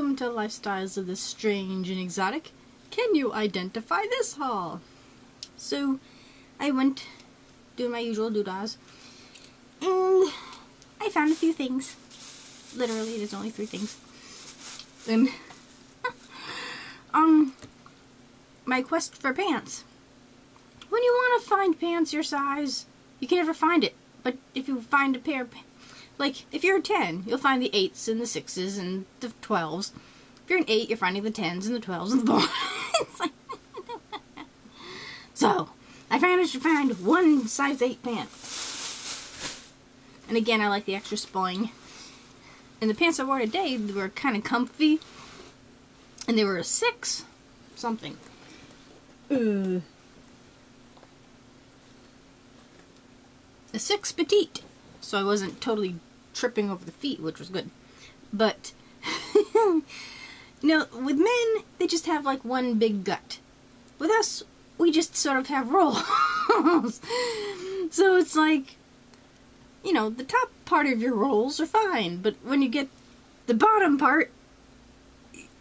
welcome to Lifestyles of the Strange and Exotic. Can you identify this haul? So, I went doing my usual doodahs, and I found a few things. Literally, there's only 3 things. And, my quest for pants. When you want to find pants your size, you can never find it. But if you find a pair of like, if you're a 10, you'll find the 8s and the 6s and the 12s. If you're an 8, you're finding the 10s and the 12s and the 4s. So, I managed to find one size 8 pant. And again, I like the extra spooling. And the pants I wore today, they were kind of comfy. And they were a 6 something. A 6 petite. So I wasn't totally tripping over the feet, which was good. But, you know, with men, they just have like one big gut. With us, we just sort of have rolls. So it's like, you know, the top part of your rolls are fine, but when you get the bottom part,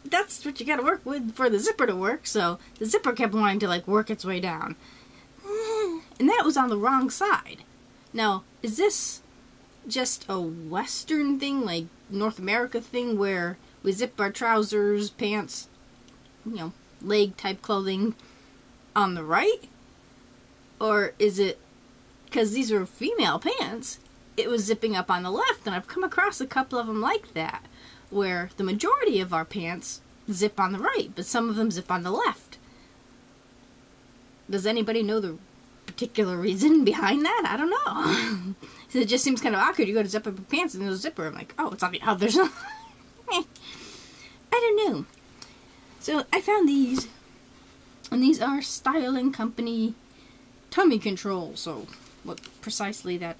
that's what you gotta work with for the zipper to work, so the zipper kept wanting to, like, work its way down. And that was on the wrong side. Now, is this just a Western thing, like North America thing, where we zip our trousers, pants, you know, leg-type clothing on the right? Or is it, because these were female pants, it was zipping up on the left, and I've come across a couple of them like that, where the majority of our pants zip on the right, but some of them zip on the left. Does anybody know the particular reason behind that? I don't know. It just seems kind of awkward. You go to zip up your pants and there's a zipper. I'm like, oh, it's on the other side. I don't know. So I found these, and these are Style & Company tummy control. So what precisely that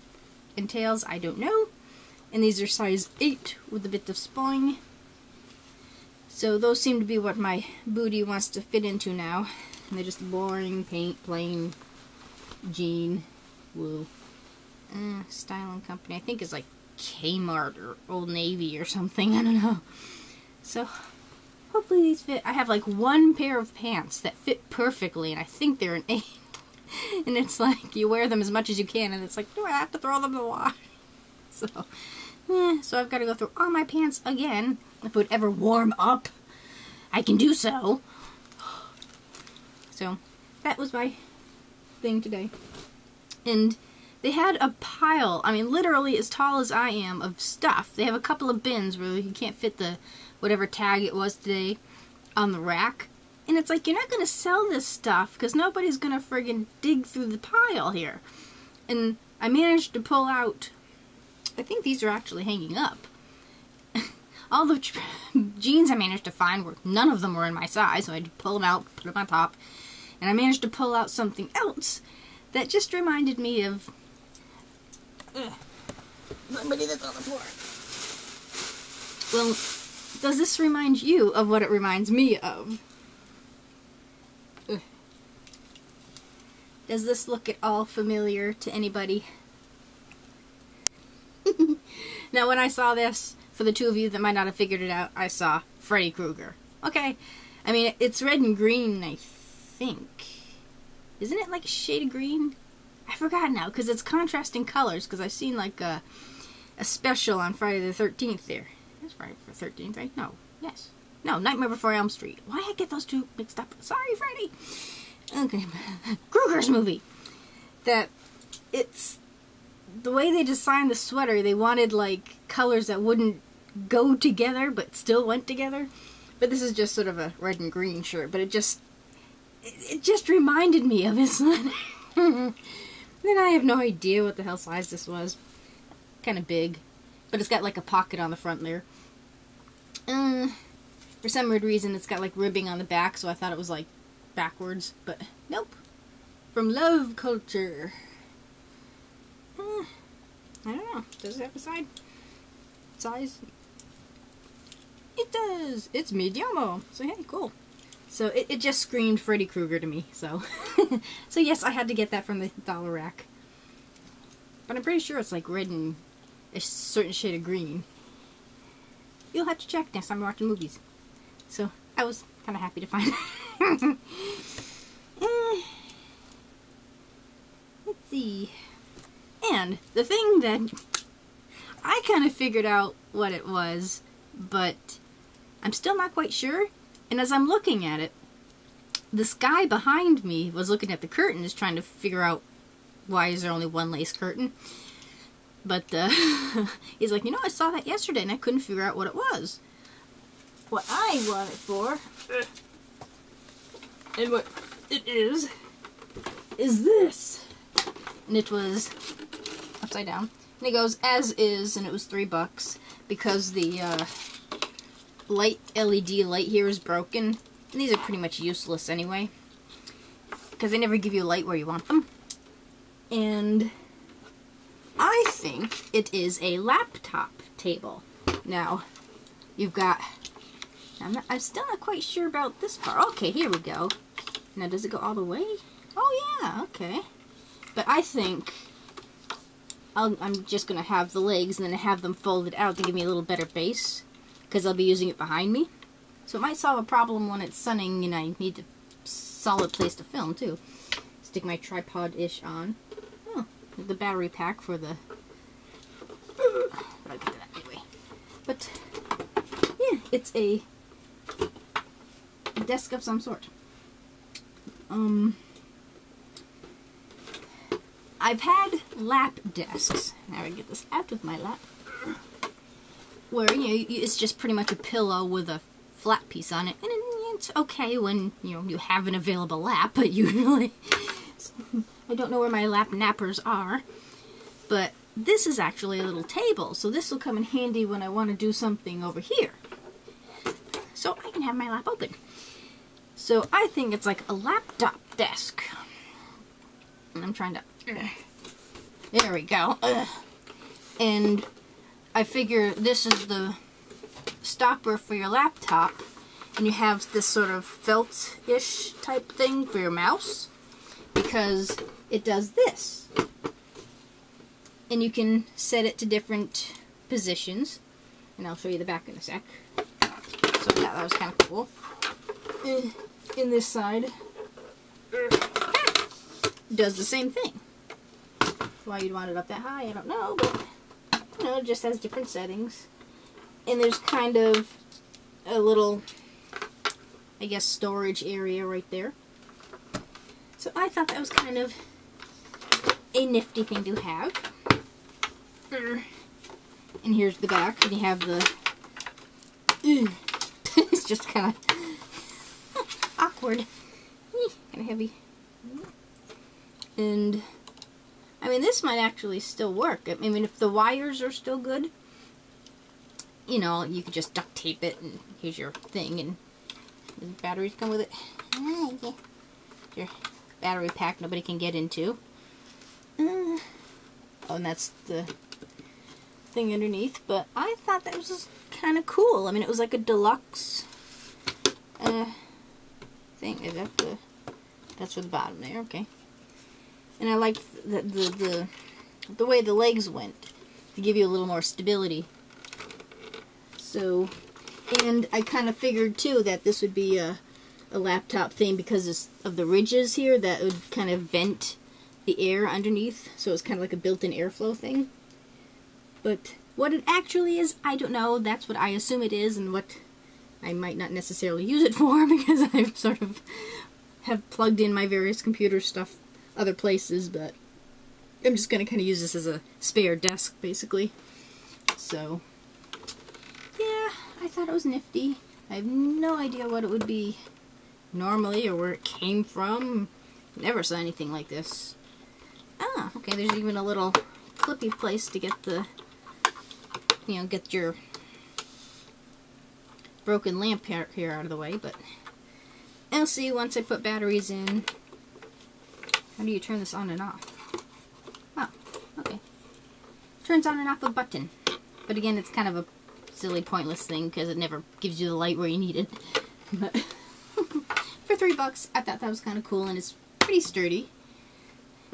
entails, I don't know. And these are size 8 with a bit of spooling. So those seem to be what my booty wants to fit into now. And they're just boring, plain jean, wool. Style & Company, I think it's like Kmart or Old Navy or something, I don't know. So, hopefully these fit. I have like one pair of pants that fit perfectly, and I think they're an 8. And it's like, you wear them as much as you can, and it's like, do I have to throw them in the wash? So, so I've got to go through all my pants again. If it would ever warm up, I can do so. So, that was my thing today. And they had a pile, I mean literally as tall as I am, of stuff. They have a couple of bins where you can't fit the whatever tag it was today on the rack. And it's like, you're not going to sell this stuff because nobody's going to friggin' dig through the pile here. And I managed to pull out, I think these are actually hanging up. All the jeans I managed to find, none of them were in my size, so I had to pull them out, put them on top. And I managed to pull out something else that just reminded me of... Somebody that's on the floor. Well, does this remind you of what it reminds me of? Does this look at all familiar to anybody? Now, when I saw this, for the two of you that might not have figured it out, I saw Freddy Krueger. Okay, I mean, it's red and green, I think. Isn't it like a shade of green? I forgot now, because it's contrasting colors, because I've seen like a special on Friday the 13th there. It's Friday the 13th, right? No. Yes. No, Nightmare Before Elm Street. Why I get those two mixed up? Sorry, Freddy. Okay. Krueger's movie. That it's... The way they designed the sweater, they wanted like colors that wouldn't go together, but still went together. But this is just sort of a red and green shirt, but it just reminded me of his sweater. Then I have no idea what the hell size this was. Kind of big. But it's got like a pocket on the front there. For some weird reason it's got like ribbing on the back, so I thought it was like backwards. But nope. From Love Culture. I don't know. Does it have a size? It does! It's medium. So hey, cool. So it just screamed Freddy Krueger to me, so. So yes, I had to get that from the dollar rack. But I'm pretty sure it's like red and a certain shade of green. You'll have to check next time you're watching movies. So I was kind of happy to find it. Let's see. And the thing that I kind of figured out what it was, but I'm still not quite sure. And as I'm looking at it, this guy behind me was looking at the curtains trying to figure out why is there only one lace curtain. But he's like, you know, I saw that yesterday and I couldn't figure out what it was. What I want it for, and what it is this. And it was upside down. And it goes as is, and it was $3 because the light LED light here is broken. And these are pretty much useless anyway, because they never give you light where you want them. And I think it is a laptop table. Now, you've got... I'm still not quite sure about this part. Okay, here we go. Now, does it go all the way? Oh, yeah, okay. But I think I'm just going to have the legs and then have them folded out to give me a little better base, because I'll be using it behind me. So it might solve a problem when it's sunning and I need a solid place to film, too. Stick my tripod-ish on. Oh, the battery pack for the... I'll get to that anyway. But, yeah, it's a desk of some sort. I've had lap desks. Now I get this out of my lap. Where, you know, it's just pretty much a pillow with a flat piece on it. And it's okay when, you know, you have an available lap, but usually... I don't know where my lap nappers are. But this is actually a little table, so this will come in handy when I want to do something over here. So I can have my lap open. So I think it's like a laptop desk. And I'm trying to... There we go. And I figure this is the stopper for your laptop. And you have this sort of felt-ish type thing for your mouse. Because it does this. And you can set it to different positions. And I'll show you the back in a sec. So yeah, that was kind of cool. In this side, does the same thing. Why you'd want it up that high, I don't know, but you know, it just has different settings. And there's kind of a little, I guess, storage area right there. So I thought that was kind of a nifty thing to have. And here's the back, and you have the... It's just kind of awkward. Kind of heavy. And, I mean, this might actually still work. I mean, if the wires are still good, you know, you could just duct tape it, and here's your thing, and the batteries come with it. Your battery pack nobody can get into. Oh, and that's the thing underneath, but I thought that was just kind of cool. I mean, it was like a deluxe thing. Is that the... That's for the bottom there, okay. And I like the way the legs went to give you a little more stability. So, and I kind of figured too that this would be a laptop thing because of the ridges here that would kind of vent the air underneath. So it's kind of like a built-in airflow thing. But what it actually is, I don't know. That's what I assume it is, and what I might not necessarily use it for because I've sort of have plugged in my various computer stuff other places, but I'm just going to kind of use this as a spare desk, basically. So, yeah, I thought it was nifty. I have no idea what it would be normally or where it came from. Never saw anything like this. Ah, okay, there's even a little clippy place to get the, you know, get your broken lamp here out of the way, but I'll see once I put batteries in. How do you turn this on and off? Oh, okay. Turns on and off a button. But again, it's kind of a silly, pointless thing because it never gives you the light where you need it. But for $3, I thought that was kind of cool, and it's pretty sturdy.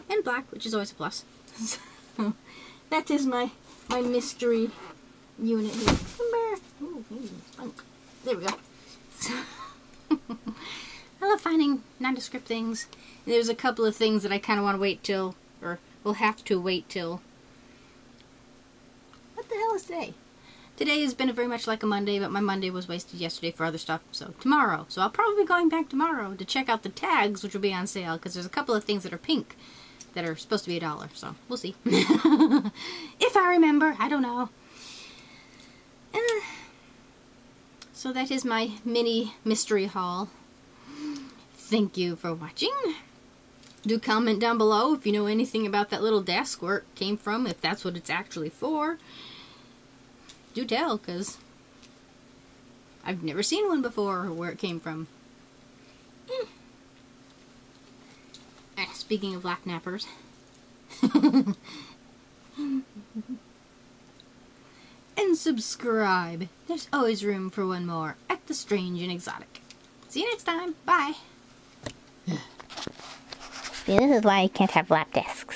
And black, which is always a plus. So, that is my mystery unit here. Ooh, there we go. So, I love finding nondescript things. And there's a couple of things that I kind of want to wait till, or will have to wait till. What the hell is today? Today has been very much like a Monday, but my Monday was wasted yesterday for other stuff. So tomorrow. So I'll probably be going back tomorrow to check out the tags, which will be on sale, because there's a couple of things that are pink that are supposed to be $1. So we'll see. If I remember. I don't know. So that is my mini mystery haul. Thank you for watching. Do comment down below if you know anything about that little desk, where it came from, if that's what it's actually for. Do tell, because I've never seen one before, or where it came from. Speaking of black nappers. And subscribe. There's always room for one more at the Strange and Exotic. See you next time. Bye. See, this is why you can't have lap discs.